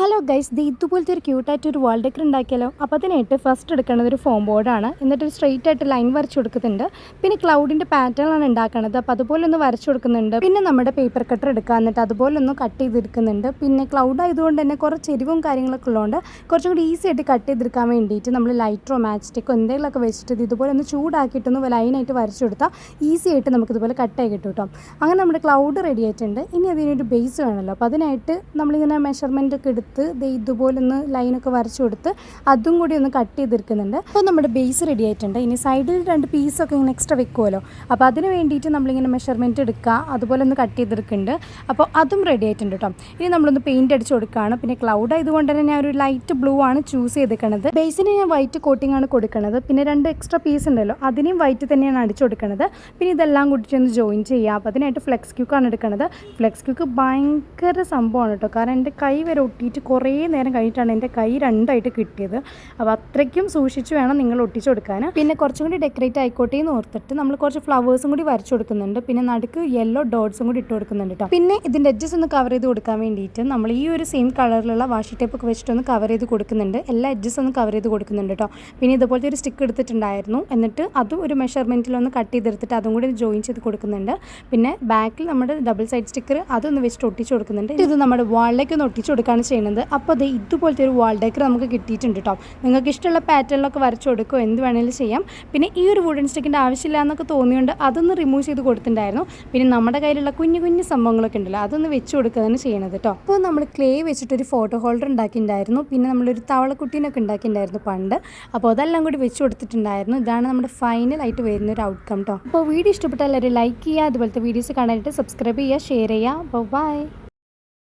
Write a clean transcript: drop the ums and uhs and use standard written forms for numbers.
Hello guys, ഇതുപോലത്തെ ഒരു ക്യൂട്ടായിട്ട് ഒരു വാൾ ഡെക്കർ ഉണ്ടാക്കിയാലോ. അപ്പോൾ അതിനായിട്ട് ഫസ്റ്റ് എടുക്കേണ്ടത് ഒരു ഫോം ബോർഡാണ്. എന്നിട്ട് ഒരു സ്ട്രെയിറ്റ് ആയിട്ട് ലൈൻ വരച്ചു കൊടുക്കുന്നുണ്ട്. പിന്നെ ക്ലൗഡിൻ്റെ പാറ്റേൺ ആണ് ഉണ്ടാക്കുന്നത്. അപ്പോൾ അതുപോലെ ഒന്ന് വരച്ചു കൊടുക്കുന്നുണ്ട്. പിന്നെ നമ്മുടെ പേപ്പർ കട്ടർ എടുക്കുക, എന്നിട്ട് അതുപോലെ ഒന്ന് കട്ട് ചെയ്തെടുക്കുന്നുണ്ട്. പിന്നെ ക്ലൗഡ് ആയതുകൊണ്ട് തന്നെ കുറച്ച് എരിവും കാര്യങ്ങളൊക്കെ ഉള്ളതുകൊണ്ട് കുറച്ചും കൂടി ഈസി ആയിട്ട് കട്ട് ചെയ്തെടുക്കാൻ വേണ്ടിയിട്ട് നമ്മൾ ലൈറ്ററോ മാച്ച് സ്റ്റിക്കോ എന്തെങ്കിലുമൊക്കെ വെച്ചിട്ട് ഇതുപോലെ ഒന്ന് ചൂടാക്കിയിട്ടൊന്ന് ലൈനായിട്ട് വരച്ചു കൊടുത്താൽ ഈസി ആയിട്ട് നമുക്കിതുപോലെ കട്ടായി കിട്ടും കേട്ടോ. അങ്ങനെ നമ്മുടെ ക്ലൗഡ് റെഡി ആയിട്ടുണ്ട്. ഇനി അതിനൊരു ബേസ് വേണമല്ലോ. അപ്പോൾ അതിനായിട്ട് നമ്മളിങ്ങനെ മെഷർമെൻ്റ് ഒക്കെ എടുത്ത് ഇതുപോലെ ഒന്ന് ലൈനൊക്കെ വരച്ചു കൊടുത്ത് അതും കൂടി ഒന്ന് കട്ട് ചെയ്തെടുക്കുന്നുണ്ട്. അപ്പോൾ നമ്മുടെ ബേസ് റെഡി ആയിട്ടുണ്ട്. ഇനി സൈഡിൽ 2 പീസൊക്കെ ഇങ്ങനെ എക്സ്ട്രാ വെക്കുമല്ലോ. അപ്പോൾ അതിന് വേണ്ടിയിട്ട് നമ്മളിങ്ങനെ മെഷർമെൻറ്റ് എടുക്കുക, അതുപോലെ ഒന്ന് കട്ട് ചെയ്തെടുക്കുന്നുണ്ട്. അപ്പോൾ അതും റെഡി ആയിട്ടുണ്ട് കേട്ടോ. ഇനി നമ്മളൊന്ന് പെയിൻറ്റ് അടിച്ച് കൊടുക്കുകയാണ്. പിന്നെ ക്ലൗഡ് ആയതുകൊണ്ട് തന്നെ ഞാൻ ഒരു ലൈറ്റ് ബ്ലൂ ആണ് ചൂസ് ചെയ്തിരിക്കുന്നത്. ബേസിന് ഞാൻ വൈറ്റ് കോട്ടിംഗ് ആണ് കൊടുക്കുന്നത്. പിന്നെ 2 എക്സ്ട്രാ പീസ് ഉണ്ടല്ലോ, അതിനെയും വൈറ്റ് തന്നെയാണ് അടിച്ചു കൊടുക്കുന്നത്. പിന്നെ ഇതെല്ലാം കൂടി ഒന്ന് ജോയിൻ ചെയ്യുക. അപ്പോൾ അതിനായിട്ട് ഫ്ലെക്സ് ക്യൂക്കാണ് എടുക്കുന്നത്. ഫ്ലെക്സ് ക്യൂക്ക് ഭയങ്കര സംഭവമാണ് കേട്ടോ. കാരണം എൻ്റെ കൈ വരെ ഒട്ടിയിട്ട് കുറേ നേരം കഴിഞ്ഞിട്ടാണ് എൻ്റെ കൈ 2ആയിട്ട് കിട്ടിയത്. അപ്പോൾ അത്രയ്ക്കും സൂക്ഷിച്ച് വേണം നിങ്ങൾ ഒട്ടിച്ചു കൊടുക്കാൻ. പിന്നെ കുറച്ചും കൂടി ഡെക്കറേറ്റ് ആയിക്കോട്ടെ എന്ന് ഓർത്തിട്ട് നമ്മൾ കുറച്ച് ഫ്ലവേഴ്സും കൂടി വരച്ചു കൊടുക്കുന്നുണ്ട്. പിന്നെ നടുക്ക് യെല്ലോ ഡോട്ട്സും കൂടി ഇട്ട് കൊടുക്കുന്നുണ്ട് കേട്ടോ. പിന്നെ ഇതിൻ്റെ എഡ്ജസ് ഒന്ന് കവർ ചെയ്ത് കൊടുക്കാൻ വേണ്ടിയിട്ട് നമ്മൾ ഈ ഒരു സെയിം കളറിലുള്ള വാഷി ടേപ്പ് ഒക്കെ വെച്ചിട്ടൊന്ന് കവർ ചെയ്ത് കൊടുക്കുന്നുണ്ട്. എല്ലാ എഡ്ജസ് ഒന്ന് കവർ ചെയ്ത് കൊടുക്കുന്നുണ്ട് കേട്ടോ. പിന്നെ ഇതുപോലത്തെ ഒരു സ്റ്റിക്ക് എടുത്തിട്ടുണ്ടായിരുന്നു. എന്നിട്ട് അതും ഒരു മെഷർമെൻറ്റിലൊന്ന് കട്ട് ചെയ്തെടുത്തിട്ട് അതും കൂടി ജോയിൻ ചെയ്ത് കൊടുക്കുന്നുണ്ട്. പിന്നെ ബാക്കിൽ നമ്മുടെ ഡബിൾ സൈഡ് സ്റ്റിക്കർ അതൊന്ന് വെച്ചിട്ട് ഒട്ടിച്ച് കൊടുക്കുന്നുണ്ട്. ഇത് നമ്മുടെ വാളിലേക്ക് ഒന്ന് ഒട്ടിച്ച് കൊടുക്കുകയാണ് ചെയ്യുന്നത്. അപ്പോൾ അത് ഇതുപോലത്തെ ഒരു വാൾ ഡെക്കർ നമുക്ക് കിട്ടിയിട്ടുണ്ട് കേട്ടോ. നിങ്ങൾക്ക് ഇഷ്ടമുള്ള പാറ്റേണിലൊക്കെ വരച്ചു കൊടുക്കുകയോ എന്ത് വേണമെങ്കിലും ചെയ്യാം. പിന്നെ ഈ ഒരു വുഡൻ സ്റ്റിക്കിൻ്റെ ആവശ്യമില്ല എന്നൊക്കെ തോന്നിയുകൊണ്ട് അതൊന്ന് റിമൂവ് ചെയ്ത് കൊടുത്തിട്ടുണ്ടായിരുന്നു. പിന്നെ നമ്മുടെ കയ്യിലുള്ള കുഞ്ഞു കുഞ്ഞു സംഭവങ്ങളൊക്കെ ഉണ്ടല്ലോ, അതൊന്ന് വെച്ച് കൊടുക്കുകയാണ് ചെയ്യണത് കേട്ടോ. അപ്പോൾ നമ്മൾ ക്ലേ വെച്ചിട്ടൊരു ഫോട്ടോ ഹോൾഡർ ഉണ്ടാക്കിയിട്ടുണ്ടായിരുന്നു. പിന്നെ നമ്മളൊരു തവളക്കുട്ടീനൊക്കെ ഉണ്ടാക്കിയിട്ടുണ്ടായിരുന്നു പണ്ട്. അപ്പോൾ അതെല്ലാം കൂടി വെച്ച് കൊടുത്തിട്ടുണ്ടായിരുന്നു. ഇതാണ് നമ്മുടെ ഫൈനലായിട്ട് വരുന്ന ഒരു ഔട്ട്കം കേട്ടോ. അപ്പോൾ വീഡിയോ ഇഷ്ടപ്പെട്ടാൽ എല്ലാവരും ലൈക്ക് ചെയ്യുക. അതുപോലത്തെ വീഡിയോസ് കാണാനായിട്ട് സബ്സ്ക്രൈബ് ചെയ്യുക, ഷെയർ ചെയ്യുക. അപ്പോൾ ബൈ.